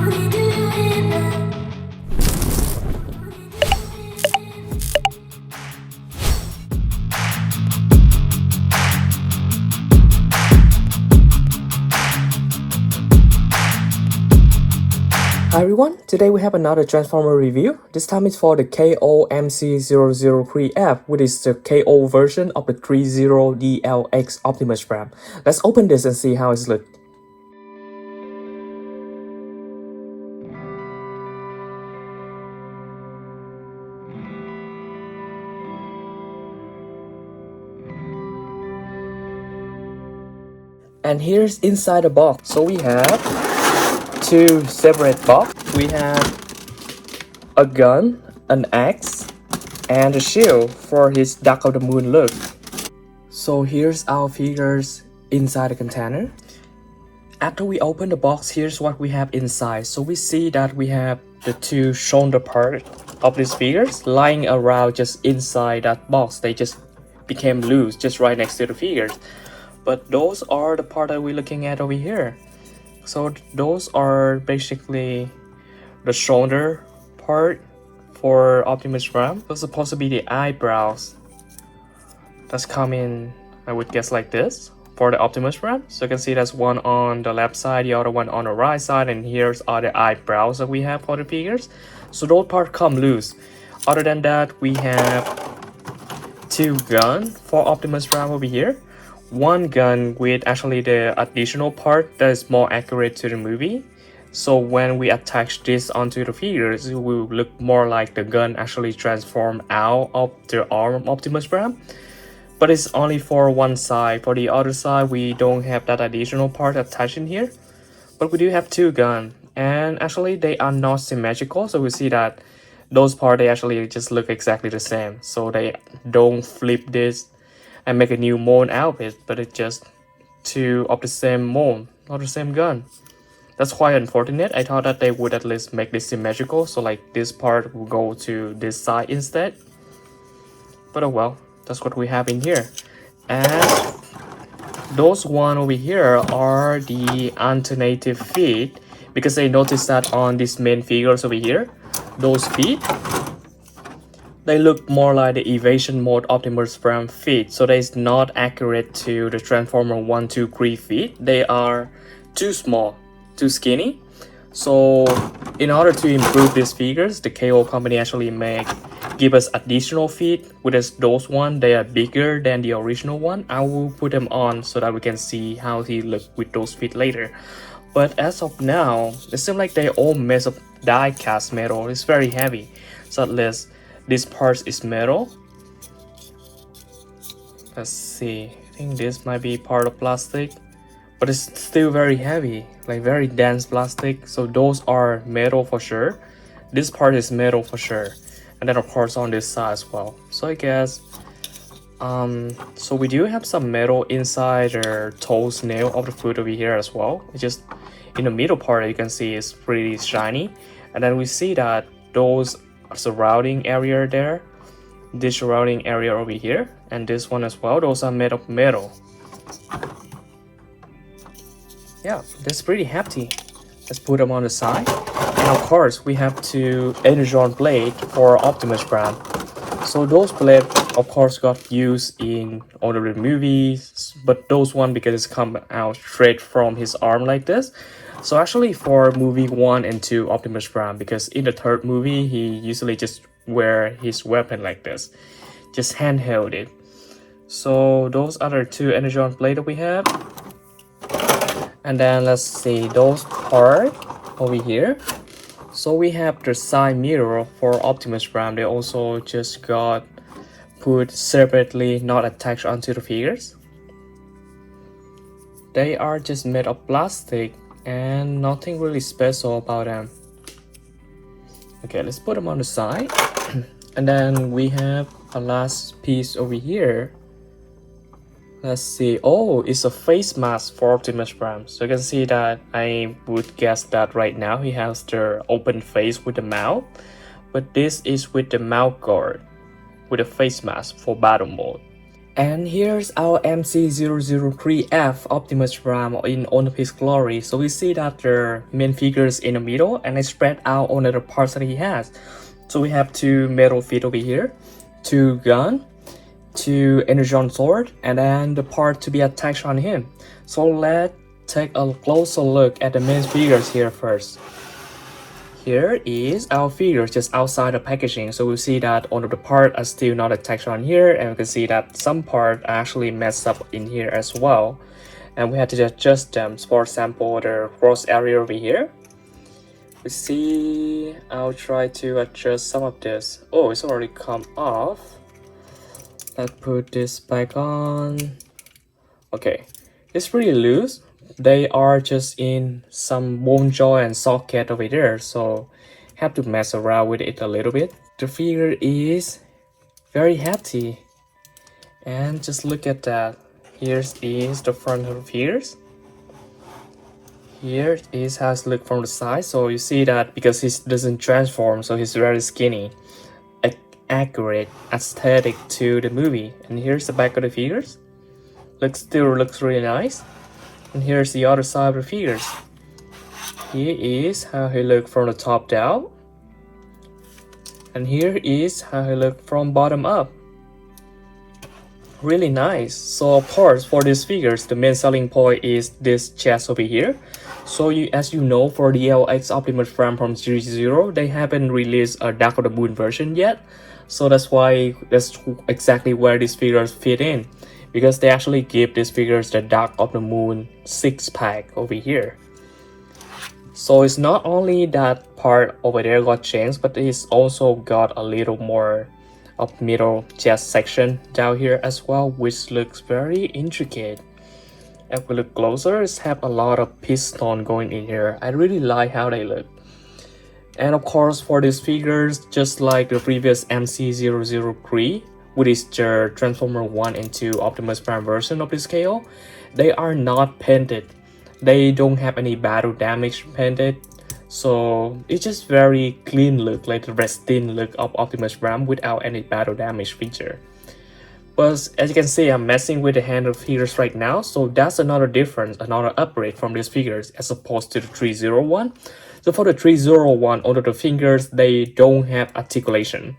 Hi everyone, today we have another Transformer review. This time it's for the KO MC003F, which is the KO version of the Threezero DLX Optimus Prime. Let's open this and see how it's look. And here's inside the box. So we have two separate box. We have a gun, an axe, and a shield for his Dark of the Moon look. So here's our figures inside the container. After we open the box, here's what we have inside. So we see that we have the two shoulder part of these figures lying around just inside that box. They just became loose just right next to the figures. But those are the part that we're looking at over here. So those are basically the shoulder part for Optimus Prime. Those are supposed to be the eyebrows that's coming, I would guess, like this for the Optimus Prime. So you can see there's one on the left side, the other one on the right side, and here's all the eyebrows that we have for the figures. So those parts come loose. Other than that, we have two guns for Optimus Prime over here. One gun with actually the additional part that is more accurate to the movie. So when we attach this onto the figures, it will look more like the gun actually transformed out of the arm of Optimus Prime. But it's only for one side. For the other side, we don't have that additional part attached in here. But we do have two guns. And actually they are not symmetrical. So we see that those parts, they actually just look exactly the same. So they don't flip this and make a new mold out of it, but it's just two of the same mold, not the same gun. That's quite unfortunate. I thought that they would at least make this symmetrical, so like this part will go to this side instead. But oh well, that's what we have in here. And those one over here are the alternative feet, because I noticed that on these main figures over here, those feet, they look more like the evasion mode Optimus Prime feet, so they're not accurate to the Transformer 1, 2, 3 feet. They are too small, too skinny. So in order to improve these figures, the KO company actually give us additional feet, which is those one. They are bigger than the original one. I will put them on so that we can see how he look with those feet later. But as of now, it seems like they all made of die cast metal. It's very heavy, so at least this part is metal. Let's see, I think this might be part of plastic, but it's still very heavy, like very dense plastic. So those are metal for sure. This part is metal for sure. And then of course on this side as well. So I guess, so we do have some metal inside the toes nail of the foot over here as well. It's just in the middle part you can see it's pretty shiny. And then we see that those surrounding area there, this surrounding area over here, and this one as well, those are made of metal. Yeah, that's pretty hefty. Let's put them on the side. And of course we have two energon blade for Optimus Prime. So those blades of course got used in all the movies, but those one because it's come out straight from his arm like this. So actually for movie 1 and 2 Optimus Prime, because in the third movie he usually just wear his weapon like this, just handheld it. So those other two energon blade that we have. And then let's see those part over here. So we have the side mirror for Optimus Prime. They also just got put separately, not attached onto the figures. They are just made of plastic and nothing really special about them. Okay, let's put them on the side. And then we have a last piece over here. Let's see. Oh, it's a face mask for Optimus Prime. So you can see that I would guess that right now he has the open face with the mouth. But this is with the mouth guard, with a face mask for battle mode. And here's our MC003F Optimus Prime in all of his glory. So we see that the main figures in the middle and I spread out on the parts that he has. So we have two metal feet over here, two gun, two energon sword, and then the part to be attached on him. So let's take a closer look at the main figures here first. Here is our figures just outside the packaging. So we see that all of the parts are still not attached on here, and we can see that some parts are actually messed up in here as well. And we had to adjust them. For example, the cross area over here. We see, I'll try to adjust some of this. Oh, it's already come off. Let's put this back on. Okay, it's pretty loose. They are just in some bone joint and socket over there, so have to mess around with it a little bit. The figure is very hefty, and just look at that. Here is the front of the figures. Here is how it looks from the side. So you see that because he doesn't transform, so he's very skinny, accurate, aesthetic to the movie. And here's the back of the figures. Still looks really nice. And here's the other side of the figures. Here is how he looks from the top down. And here is how he looks from bottom up. Really nice. So of course for these figures, the main selling point is this chest over here. So as you know, for the LX Optimus Prime from Threezero, they haven't released a Dark of the Moon version yet. So that's exactly where these figures fit in. Because they actually give these figures the Dark of the Moon 6-pack over here. So it's not only that part over there got changed, but it's also got a little more of middle chest section down here as well, which looks very intricate. If we look closer, it have a lot of piston going in here. I really like how they look. And of course for these figures, just like the previous MC003, which is the Transformer 1 and 2 Optimus Prime version of this scale, they are not painted. They don't have any battle damage painted. So it's just very clean look, like the pristine look of Optimus Prime without any battle damage feature. But as you can see, I'm messing with the hand of figures right now, so that's another difference, another upgrade from these figures as opposed to the Threezero one. So for the Threezero one, under the fingers, they don't have articulation,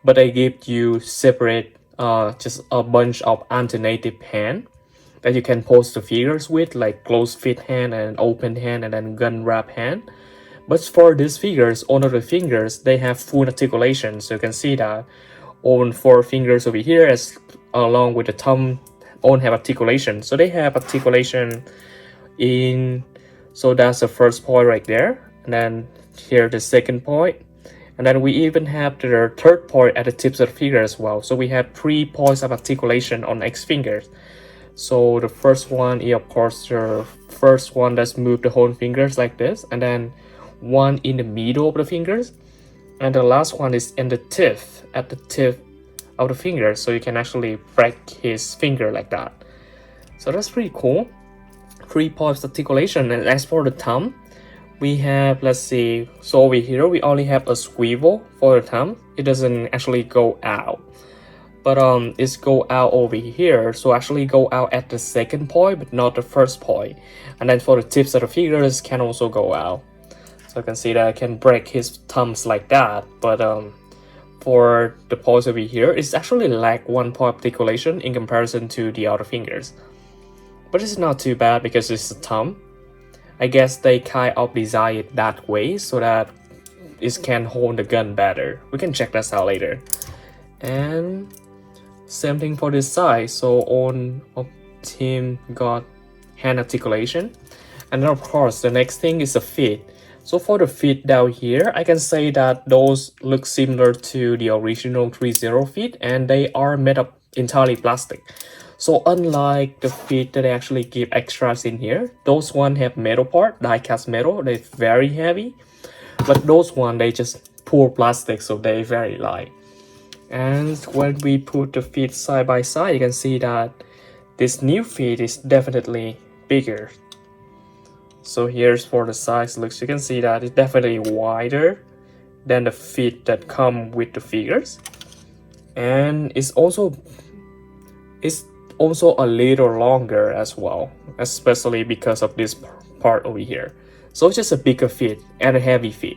but they give you separate, just a bunch of alternative hand that you can pose the figures with, like closed fit hand and open hand and then gun wrap hand. But for these figures, under the fingers, they have full articulation. So you can see that on 4 fingers over here, as along with the thumb, all have articulation. So they have articulation in. So that's the first point right there, and then here the second point. And then we even have the third point at the tips of the finger as well. So we have 3 points of articulation on X fingers. So the first one is of course the first one that's move the whole fingers like this, and then one in the middle of the fingers, and the last one is in the tip, at the tip of the finger, so you can actually break his finger like that. So that's pretty cool. 3 points articulation. And as for the thumb, we have, let's see, so over here we only have a swivel for the thumb. It doesn't actually go out, but it's go out over here, so actually go out at the second point but not the first point. And then for the tips of the fingers can also go out, so you can see that I can break his thumbs like that. But for the points over here, it's actually like 1 point articulation in comparison to the other fingers, but it's not too bad because it's a thumb. I guess they kind of design it that way so that it can hold the gun better. We can check that out later. And same thing for this side. So on Optim got hand articulation. And then of course the next thing is the feet. So for the feet down here, I can say that those look similar to the original Threezero feet, and they are made of entirely plastic. So unlike the feet that they actually give extras in here, those one have metal part, die-cast metal, they're very heavy. But those one, they just pour plastic, so they're very light. And when we put the feet side by side, you can see that this new feet is definitely bigger. So here's for the size looks, you can see that it's definitely wider than the feet that come with the figures. And it's also It's also a little longer as well, especially because of this part over here. So it's just a bigger fit and a heavy fit.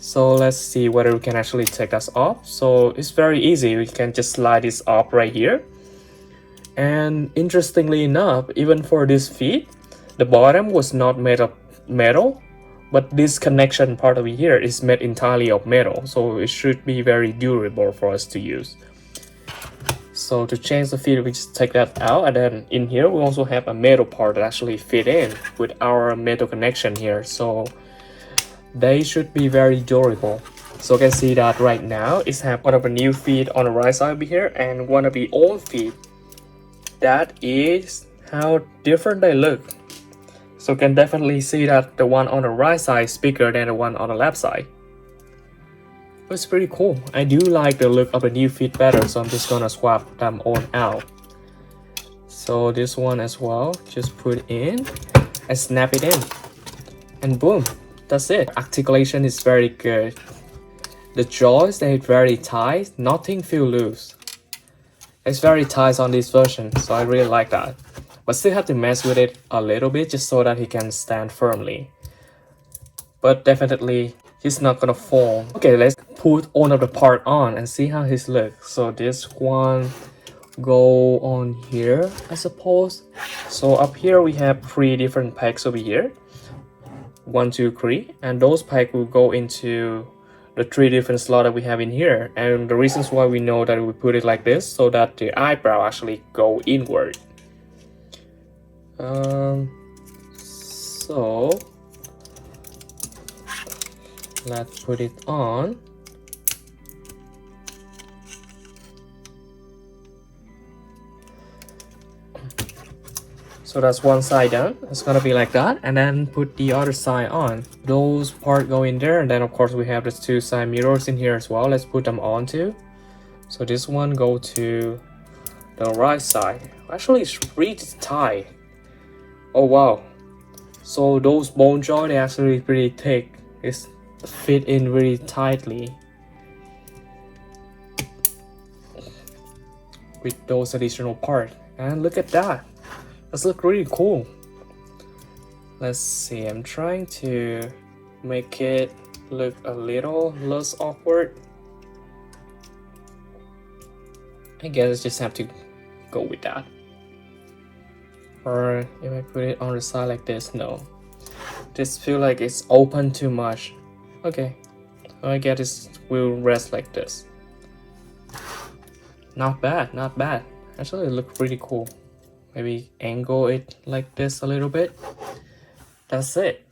So let's see whether we can actually take that off. So it's very easy. We can just slide this off right here. And interestingly enough, even for this fit, the bottom was not made of metal, but this connection part over here is made entirely of metal. So it should be very durable for us to use. So to change the fit, we just take that out, and then in here we also have a metal part that actually fit in with our metal connection here. So they should be very durable. So you can see that right now it's have one of the new feet on the right side over here and one of the old feet. That is how different they look. So you can definitely see that the one on the right side is bigger than the one on the left side. It's pretty cool. I do like the look of the new feet better, so I'm just gonna swap them all out. So this one as well, just put in and snap it in, and boom, that's it. Articulation is very good. The jaws, they're very tight, nothing feel loose. It's very tight on this version, so I really like that. But still have to mess with it a little bit just so that he can stand firmly. But definitely he's not gonna fall. Okay, let's put all of the part on and see how his look. So this one go on here, I suppose. So up here we have 3 different pegs over here. 1, 2, 3, and those pegs will go into the 3 different slots that we have in here. And the reasons why we know that we put it like this, so that the eyebrow actually go inward. So let's put it on. So that's one side done. It's gonna be like that, and then put the other side on. Those part go in there, and then of course we have the 2 side mirrors in here as well. Let's put them on too. So this one go to the right side. Actually, it's pretty tight. Oh wow! So those bone joints, they actually pretty thick. It's fit in really tightly with those additional parts. And look at that. This looks really cool. Let's see, I'm trying to make it look a little less awkward. I guess I just have to go with that. Or if I put it on the side like this, no. Just feel like it's open too much. Okay, I guess it will rest like this. Not bad, not bad. Actually, it looks really cool. Maybe angle it like this a little bit. That's it.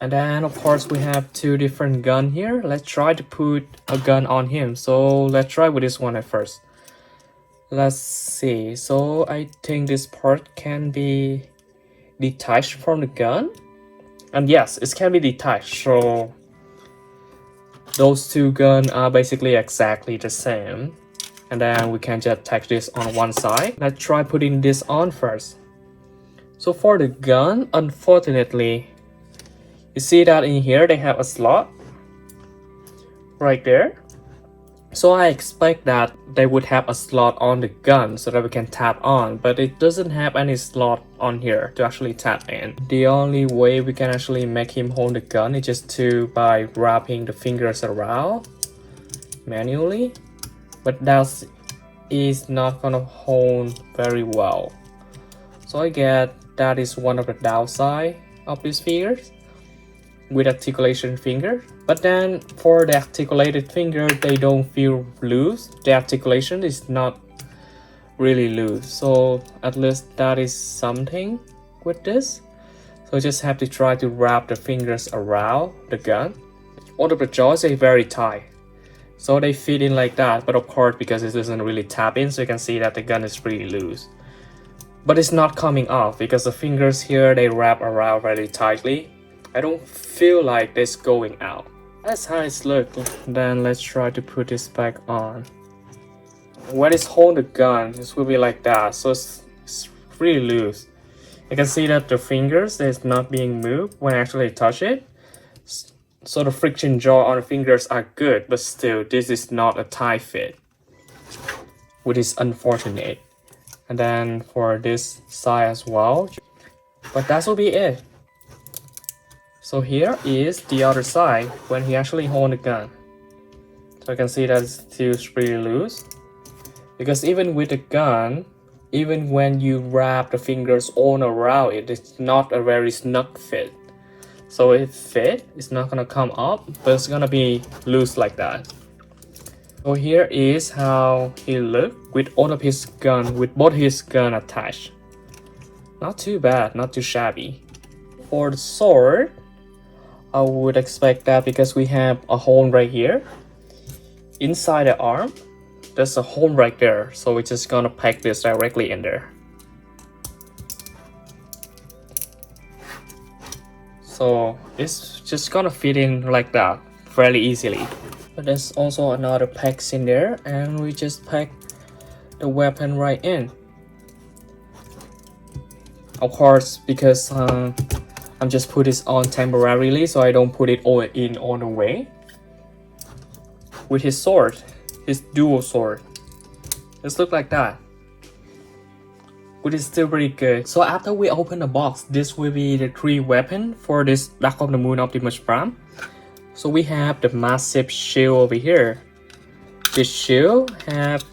And then of course we have 2 different guns here. Let's try to put a gun on him. So let's try with this one at first. Let's see. So I think this part can be detached from the gun. And yes, it can be detached. So those 2 guns are basically exactly the same. And then we can just attach this on one side. Let's try putting this on first. So for the gun, unfortunately, you see that in here they have a slot right there. So I expect that they would have a slot on the gun so that we can tap on, but it doesn't have any slot on here to actually tap in. The only way we can actually make him hold the gun is just by wrapping the fingers around manually, but that is not gonna hold very well. So I guess that is one of the downside of these fingers with articulation finger. But then for the articulated finger, they don't feel loose. The articulation is not really loose. So at least that is something with this. So just have to try to wrap the fingers around the gun. All of the jaws are very tight. So they fit in like that. But of course, because it doesn't really tap in, so you can see that the gun is pretty loose. But it's not coming off because the fingers here, they wrap around really tightly. I don't feel like this going out. That's how it's looking. Then let's try to put this back on. When it's hold the gun, this will be like that. So it's really loose. You can see that the fingers is not being moved when I actually touch it. So the friction jaw on the fingers are good, but still this is not a tight fit, which is unfortunate. and then for this side as well. But that will be it. So here is the other side when he actually holds the gun. So you can see that it's still pretty loose. Because even with the gun, even when you wrap the fingers all around it, it's not a very snug fit. So it fit, it's not gonna come up, but it's gonna be loose like that. So here is how he looked with all of his gun, with both his gun attached. Not too bad, not too shabby. For the sword, I would expect that because we have a hole right here. Inside the arm, there's a hole right there, so we're just gonna pack this directly in there. So it's just gonna fit in like that fairly easily. But there's also another packs in there, and we just pack the weapon right in. Of course, because I'm just put this on temporarily, so I don't put it all in all the way. With his sword, his dual sword, just look like that. But it's still pretty good. So after we open the box, this will be the 3 weapons for this Dark of the Moon Optimus Prime. So we have the massive shield over here. This shield have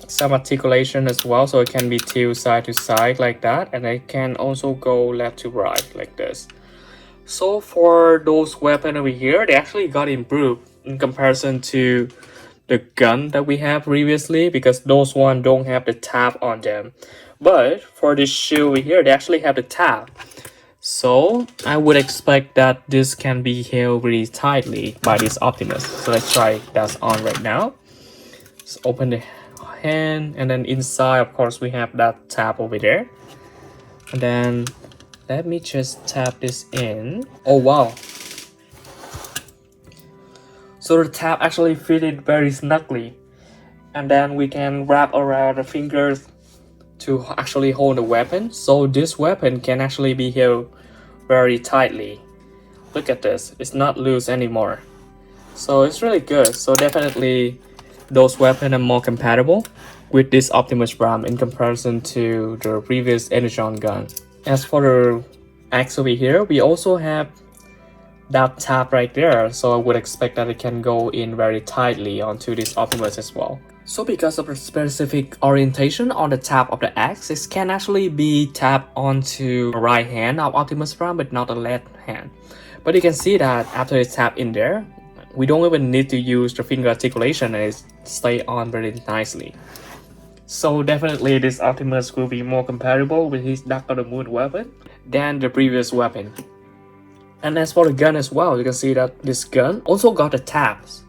some articulation as well, so it can be tilted side to side like that, and it can also go left to right like this. So for those weapons over here, they actually got improved in comparison to the gun that we have previously, because those one don't have the tab on them. But for this shield over here, they actually have the tab. So I would expect that this can be held really tightly by this Optimus. So let's try that on right now. Let's open the hand, and then inside, of course, we have that tab over there. And then let me just tap this in. Oh wow. So the tab actually fitted very snugly, and then we can wrap around the fingers to actually hold the weapon. So this weapon can actually be held very tightly. Look at this, it's not loose anymore. So it's really good. So definitely those weapons are more compatible with this Optimus Prime in comparison to the previous Energon gun. As for the axe over here, we also have that tab right there, so I would expect that it can go in very tightly onto this Optimus as well. So because of the specific orientation on the tab of the axe, it can actually be tapped onto the right hand of Optimus Prime, but not the left hand. But you can see that after it's tapped in there, we don't even need to use the finger articulation, and it stays on very nicely. So definitely this Optimus will be more compatible with his Dark of the Moon weapon than the previous weapon. And as for the gun as well, you can see that this gun also got the tabs,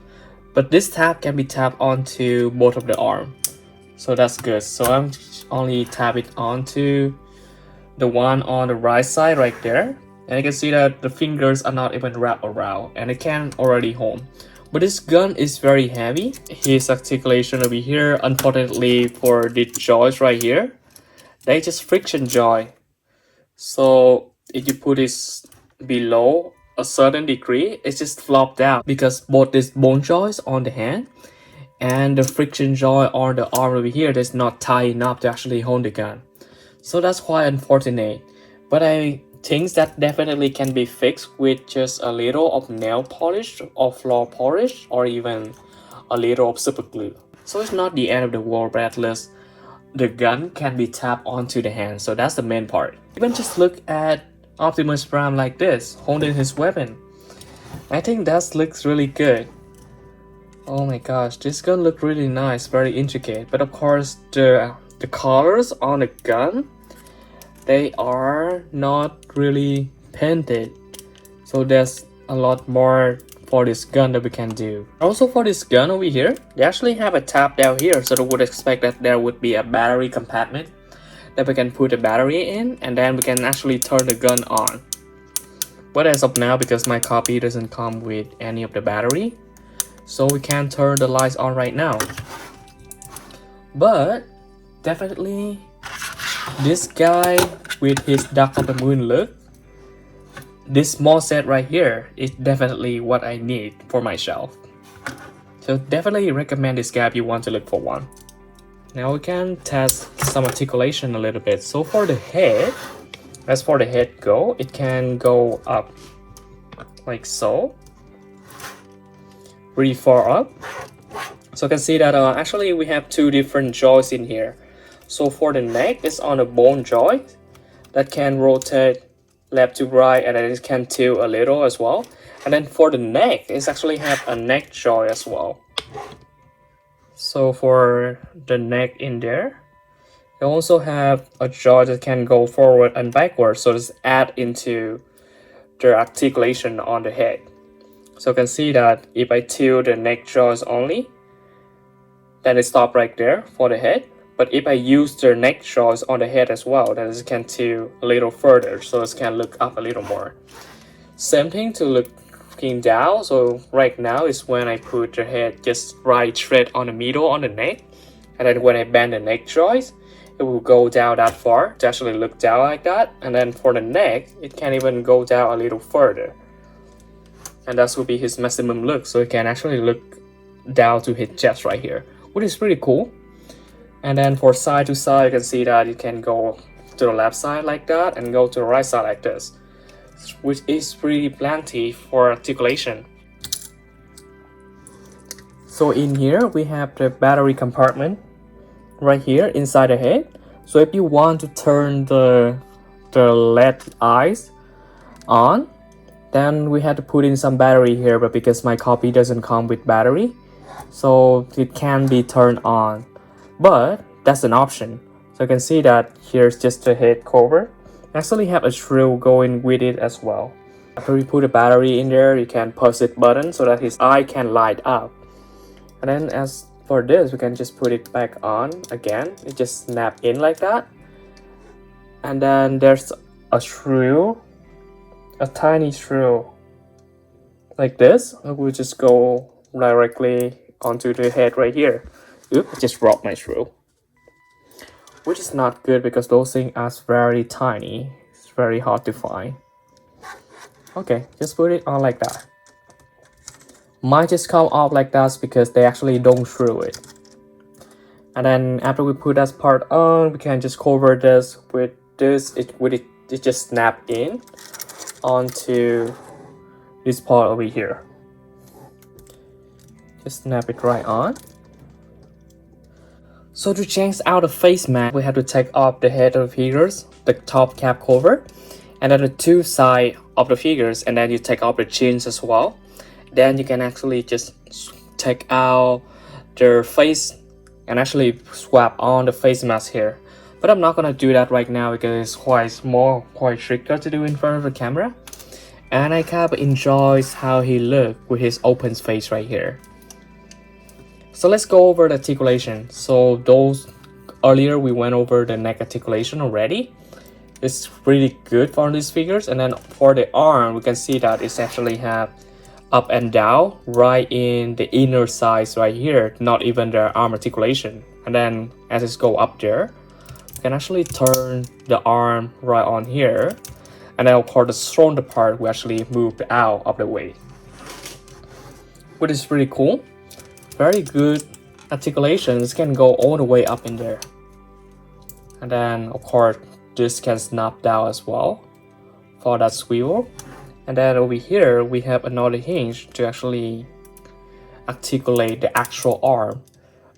but this tab can be tapped onto both of the arm, so that's good. So I'm only tap it onto the one on the right side right there, and you can see that the fingers are not even wrapped around, and it can already hold. But this gun is very heavy. His articulation over here, unfortunately for the joints right here, they just friction joint. So if you put this below a certain degree, it's just flop down, because both these bone joints on the hand and the friction joint on the arm over here is not tight enough to actually hold the gun. So that's quite unfortunate. But I think that definitely can be fixed with just a little of nail polish or floor polish, or even a little of super glue. So it's not the end of the world, but at least the gun can be tapped onto the hand. So that's the main part. Even just look at Optimus Prime like this, holding his weapon. I think that looks really good. Oh my gosh, this gun looks really nice, very intricate. But of course, the colors on the gun, they are not really painted. So there's a lot more for this gun that we can do. Also for this gun over here, they actually have a tab down here, so I would expect that there would be a battery compartment that we can put the battery in, and then we can actually turn the gun on. But as of now, because my copy doesn't come with any of the battery, so we can't turn the lights on right now. But definitely this guy with his Dark of the Moon look, this small set right here is definitely what I need for my shelf. So definitely recommend this guy if you want to look for one. Now we can test some articulation a little bit. So for the head, as for the head go, it can go up like so, pretty far up. So you can see that actually we have two different joints in here. So for the neck, it's on a bone joint that can rotate left to right, and then it can tilt a little as well. And then for the neck, it's actually have a neck joint as well. So for the neck in there, you also have a joint that can go forward and backward, so just add into the articulation on the head. So you can see that if I tilt the neck joints only, then it stops right there for the head. But if I use the neck joints on the head as well, then it can tilt a little further, so it can look up a little more. Same thing to looking down. So right now is when I put the head just right straight on the middle on the neck, and then when I bend the neck joints, it will go down that far to actually look down like that. And then for the neck, it can even go down a little further, and that will be his maximum look. So it can actually look down to his chest right here, which is pretty cool. And then for side to side, you can see that it can go to the left side like that and go to the right side like this, which is pretty plenty for articulation. So in here we have the battery compartment right here inside the head. So if you want to turn the LED eyes on, then we had to put in some battery here, but because my copy doesn't come with battery, so it can be turned on, but that's an option. So you can see that here's just the head cover. Actually have a shrill going with it as well. After we put a battery in there, you can push it button so that his eye can light up. And then as for this, we can just put it back on again. It just snap in like that. And then there's a shrill, a tiny shrill like this. We'll just go directly onto the head right here. Oops, I just dropped my shrill, which is not good because those things are very tiny. It's very hard to find. Okay, just put it on like that. Might just come off like that because they actually don't shrill it. And then after we put that part on, we can just cover this with this. It just snap in onto this part over here. Just snap it right on. So to change out the face mask, we have to take off the head of the figures, the top cap cover, and then the two sides of the figures, and then you take off the chins as well. Then you can actually just take out their face and actually swap on the face mask here. But I'm not gonna do that right now because it's quite trickier to do in front of the camera. And I kind of enjoys how he looks with his open face right here. So let's go over the articulation. So those earlier we went over the neck articulation already. It's really good for these figures. And then for the arm, we can see that it's actually have up and down right in the inner sides right here, not even the arm articulation. And then as it go up there, you can actually turn the arm right on here. And then of course the shoulder part will actually move out of the way, which is pretty cool. Very good articulations, can go all the way up in there. And then of course this can snap down as well for that swivel. And then over here we have another hinge to actually articulate the actual arm.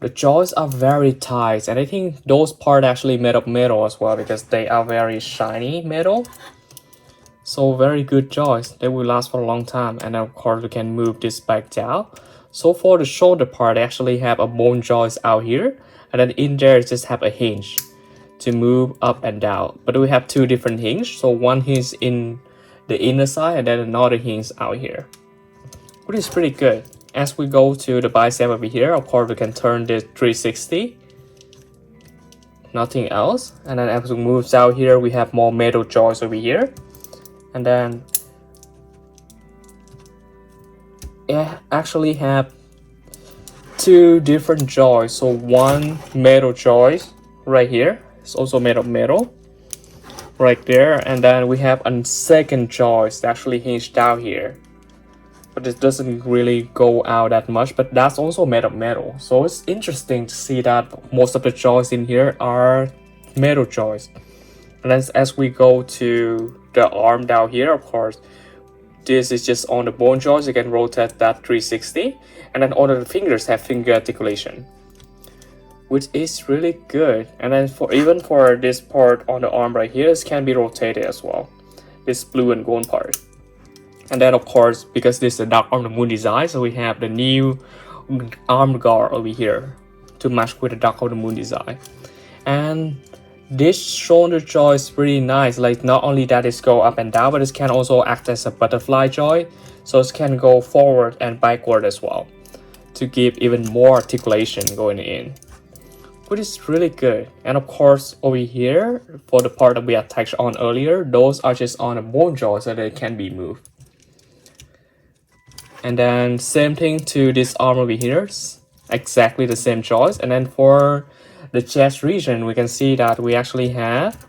The joints are very tight, and I think those parts actually made of metal as well because they are very shiny metal. So very good joints, they will last for a long time. And then of course we can move this back down. So for the shoulder part, I actually have a bone joint out here, and then in there just have a hinge to move up and down. But we have two different hinges, so one hinge in the inner side and then another hinge out here, which is pretty good. As we go to the bicep over here, of course we can turn this 360, nothing else. And then as we move out here, we have more metal joints over here. And then actually have two different joints. So one metal joint right here, it's also made of metal right there, and then we have a second joint that's actually hinged down here. but it doesn't really go out that much, but that's also made of metal. So it's interesting to see that most of the joints in here are metal joints. And then as we go to the arm down here, of course, this is just on the bone joints. You can rotate that 360, and then all of the fingers have finger articulation, which is really good. And then even for this part on the arm right here, this can be rotated as well, this blue and gold part. And then of course, because this is a Dark of the Moon design, so we have the new arm guard over here to match with the Dark of the Moon design. And this shoulder joint is really nice. Like, not only that it go up and down, but it can also act as a butterfly joint, so it can go forward and backward as well to give even more articulation going in, which is really good. And of course, over here for the part that we attached on earlier, those are just on a bone joint, so they can be moved. And then same thing to this arm over here, exactly the same joints. And then for the chest region, we can see that we actually have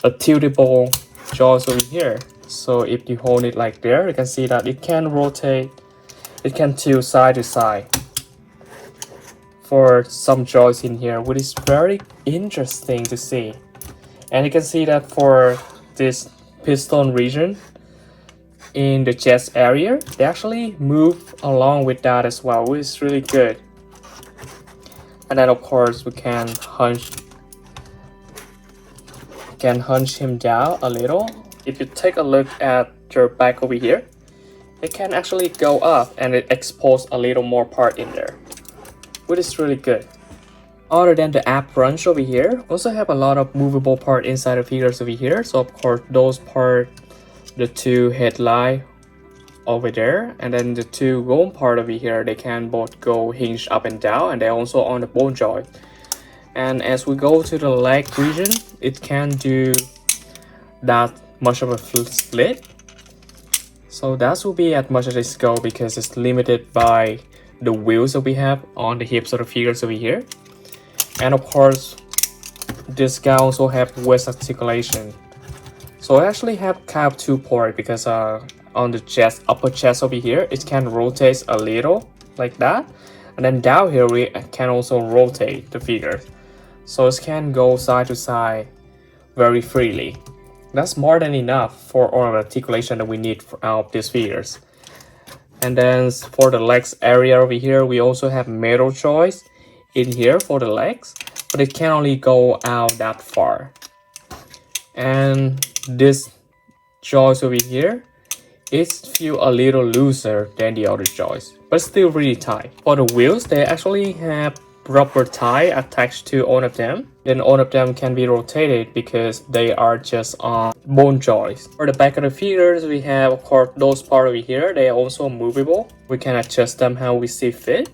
a tiltable joint over here. So if you hold it like there, you can see that it can rotate, it can tilt side to side for some joints in here, which is very interesting to see. And you can see that for this piston region in the chest area, they actually move along with that as well, which is really good. And then of course we can hunch him down a little. If you take a look at your back over here, it can actually go up and it exposes a little more part in there, which is really good. Other than the ab crunch over here, also have a lot of movable part inside the figures over here. So of course those part, the two headlight over there, and then the two bone part over here, they can both go hinge up and down, and they're also on the bone joint. And as we go to the leg region, it can do that much of a split. So that will be as much as it go, because it's limited by the wheels that we have on the hips of the figures over here. And of course, this guy also have waist articulation. So I actually have kind of two port, because on the chest, upper chest over here, it can rotate a little like that, and then down here we can also rotate the figure, so it can go side to side very freely. That's more than enough for all of the articulation that we need for out these figures. And then for the legs area over here, we also have metal joints in here for the legs, but it can only go out that far. And this joints over here, it feels a little looser than the other joints, but still really tight. For the wheels, they actually have rubber tie attached to all of them. Then all of them can be rotated because they are just on bone joints. For the back of the figures, we have of course those parts over here. They are also movable. We can adjust them how we see fit.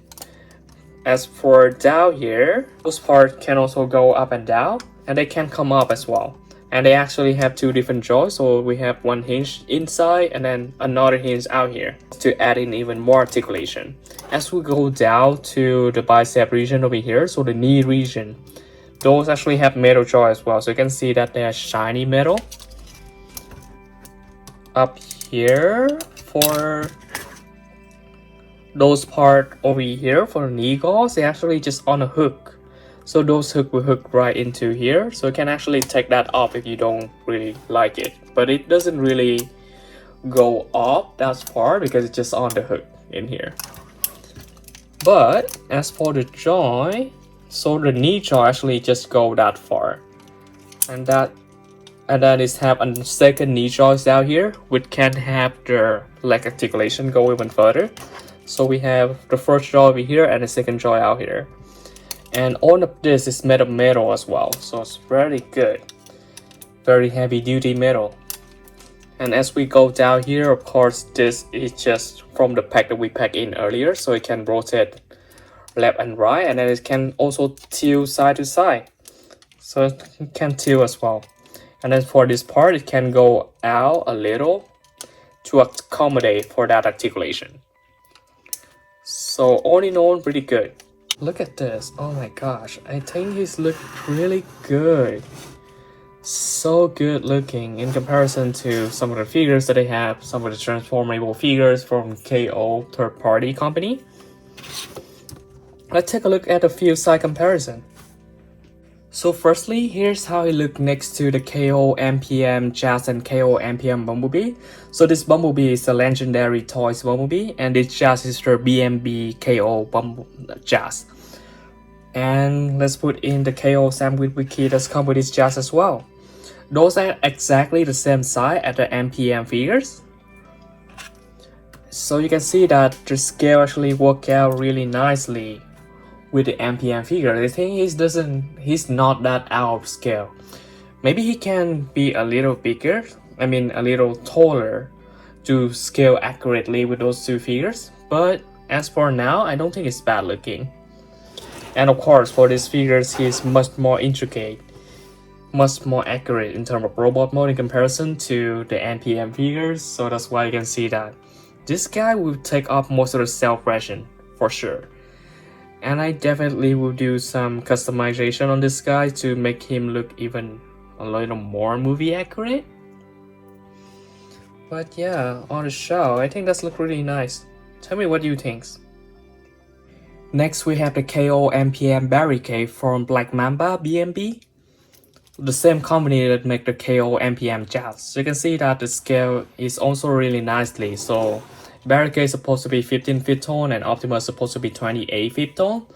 As for down here, those parts can also go up and down, and they can come up as well. And they actually have two different joints, so we have one hinge inside and then another hinge out here to add in even more articulation. As we go down to the bicep region over here, so the knee region, those actually have metal joints as well. So you can see that they are shiny metal. Up here for those part over here for the knee guards, they actually just on a hook. So those hooks will hook right into here, so you can actually take that off if you don't really like it. But it doesn't really go off that far because it's just on the hook in here. But as for the joint, so the knee joint actually just go that far. And then is have a second knee joint down here, which can have the leg articulation go even further. So we have the first joint over here and the second joint out here. And all of this is made of metal as well, so it's very good, very heavy duty metal. And as we go down here, of course this is just from the pack that we packed in earlier, so it can rotate left and right, and then it can also tilt side to side, so it can tilt as well. And then for this part, it can go out a little to accommodate for that articulation. So all in all, pretty good. Look at this. Oh my gosh, I think he's looked really good. So good looking in comparison to some of the figures that they have, some of the transformable figures from KO third party company. Let's take a look at a few side comparison. So firstly, here's how it looks next to the KO MPM Jazz and KO MPM Bumblebee. So this Bumblebee is a legendary toys Bumblebee, and this Jazz is the BMB KO Jazz. And let's put in the KO Sandwich Wiki that's come with this Jazz as well. Those are exactly the same size as the MPM figures. So you can see that the scale actually work out really nicely with the MPM figure. The thing is, he's not that out of scale. Maybe he can be a little bigger, a little taller to scale accurately with those two figures. But as for now, I don't think it's bad looking. And of course, for these figures, he's much more intricate, much more accurate in terms of robot mode in comparison to the MPM figures. So that's why you can see that this guy will take up most of the cell fraction for sure. And I definitely will do some customization on this guy to make him look even a little more movie accurate. But yeah, on the show, I think that's look really nice. Tell me what you think. Next we have the KO MPM Barricade from Black Mamba BMB. The same company that make the KO MPM Jazz. So you can see that the scale is also really nicely. So Barricade is supposed to be 15 feet tall and Optimus is supposed to be 28 feet tall.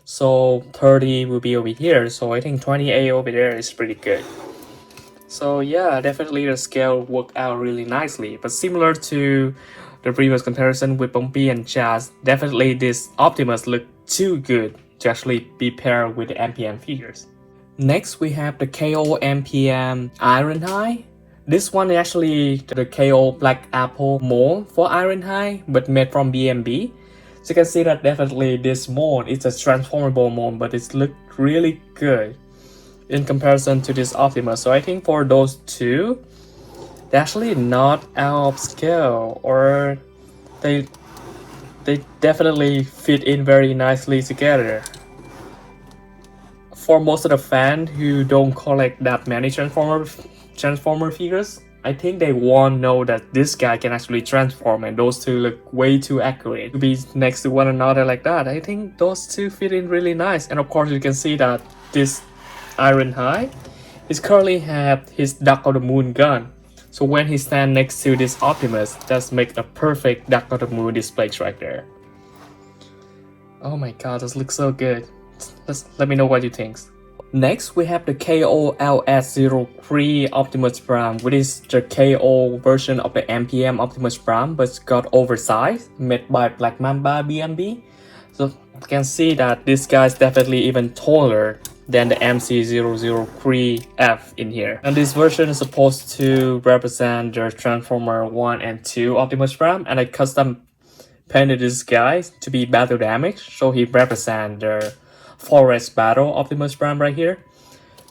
So 30 will be over here. So I think 28 over there is pretty good. So yeah, definitely the scale worked out really nicely. But similar to the previous comparison with Bumblebee and Jazz, definitely this Optimus looked too good to actually be paired with the MPM figures. Next we have the KO MPM Ironhide. This one is actually the KO Black Apple mold for Ironhide, but made from BMB. So you can see that definitely this mold is a transformable mold, but it's looked really good in comparison to this Optimus. So I think for those two, they're actually not out of scale, or they definitely fit in very nicely together. For most of the fans who don't collect that many Transformer figures, I think they won't know that this guy can actually transform, and those two look way too accurate to be next to one another like that. I think those two fit in really nice. And of course you can see that this Ironhide is currently have his Dark of the Moon gun. So when he stands next to this Optimus, that's make a perfect Dark of the Moon display right there. Oh my god, this looks so good. Let me know what you think. Next, we have the KO-LS03 Optimus Prime, which is the KO version of the MPM Optimus Prime, but got oversized, made by Black Mamba BMB. So you can see that this guy is definitely even taller than the MC003F in here. And this version is supposed to represent the Transformer 1 and 2 Optimus Prime, and I custom painted this guy to be battle damage, so he represents the Forest Battle Optimus Prime right here.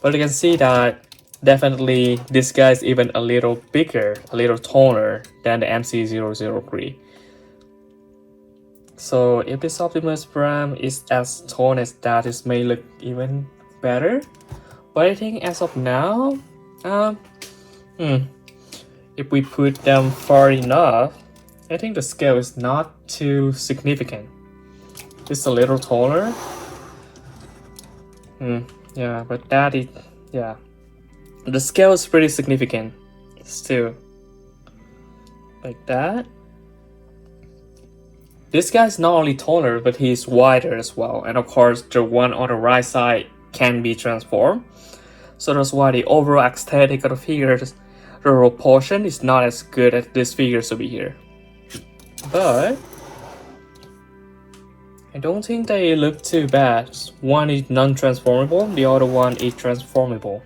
But you can see that definitely this guy is even a little bigger, a little taller than the MC003. So if this Optimus Prime is as tall as that, it may look even better. But I think as of now, if we put them far enough, I think the scale is not too significant. It's a little taller. Yeah, but that is, yeah. The scale is pretty significant still. Like that. This guy is not only taller, but he's wider as well. And of course, the one on the right side can be transformed. So that's why the overall aesthetic of the figures, the proportion is not as good as this figures over here. But I don't think they look too bad. One is non-transformable, the other one is transformable.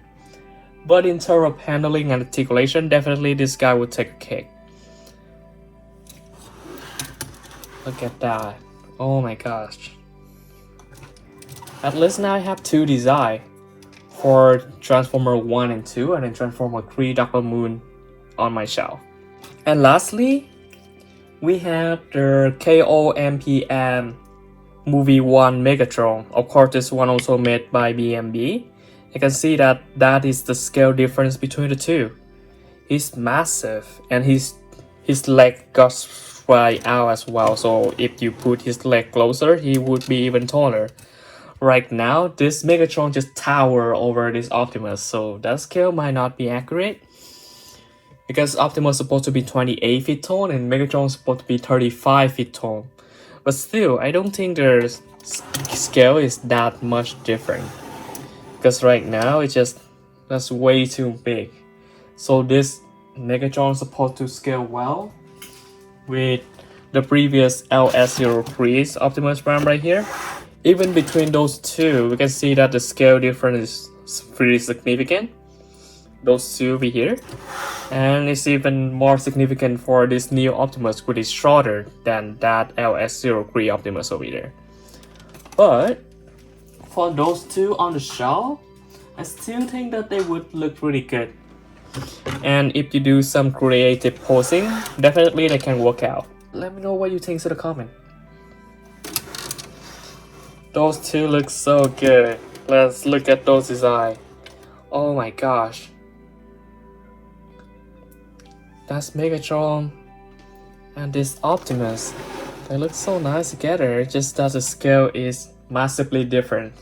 But in terms of handling and articulation, definitely this guy would take a kick. Look at that. Oh my gosh. At least now I have two designs for Transformer 1 and 2, and then Transformer 3 Dark of the Moon on my shelf. And lastly, we have the KO MPM Movie 1 Megatron. Of course, this one also made by BMB. You You can see that that is the scale difference between the two. He's massive and his leg goes right out as well, so if you put his leg closer, he would be even taller. Right now, this Megatron just tower over this Optimus, so that scale might not be accurate. Because Optimus is supposed to be 28 feet tall and Megatron is supposed to be 35 feet tall. But still, I don't think their scale is that much different. Because right now, that's way too big. So this Megatron is supposed to scale well with the previous LS03's Optimus Prime right here. Even between those two, we can see that the scale difference is pretty significant. Those two over here. And it's even more significant for this new Optimus, which is shorter than that LS03 Optimus over there. But for those two on the shelf, I still think that they would look pretty good. And if you do some creative posing, definitely they can work out. Let me know what you think in the comment. Those two look so good. Let's look at those designs. Oh my gosh. That's Megatron and this Optimus. They look so nice together, just that the scale is massively different.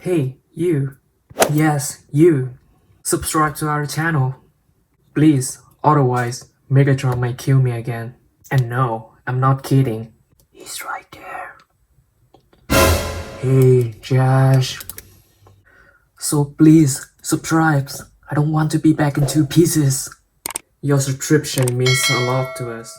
Hey, you. Yes, you. Subscribe to our channel. Please, otherwise, Megatron might kill me again. And no, I'm not kidding. He's right there. Hey, Josh. So please, subscribe. I don't want to be back in 2 pieces. Your subscription means a lot to us.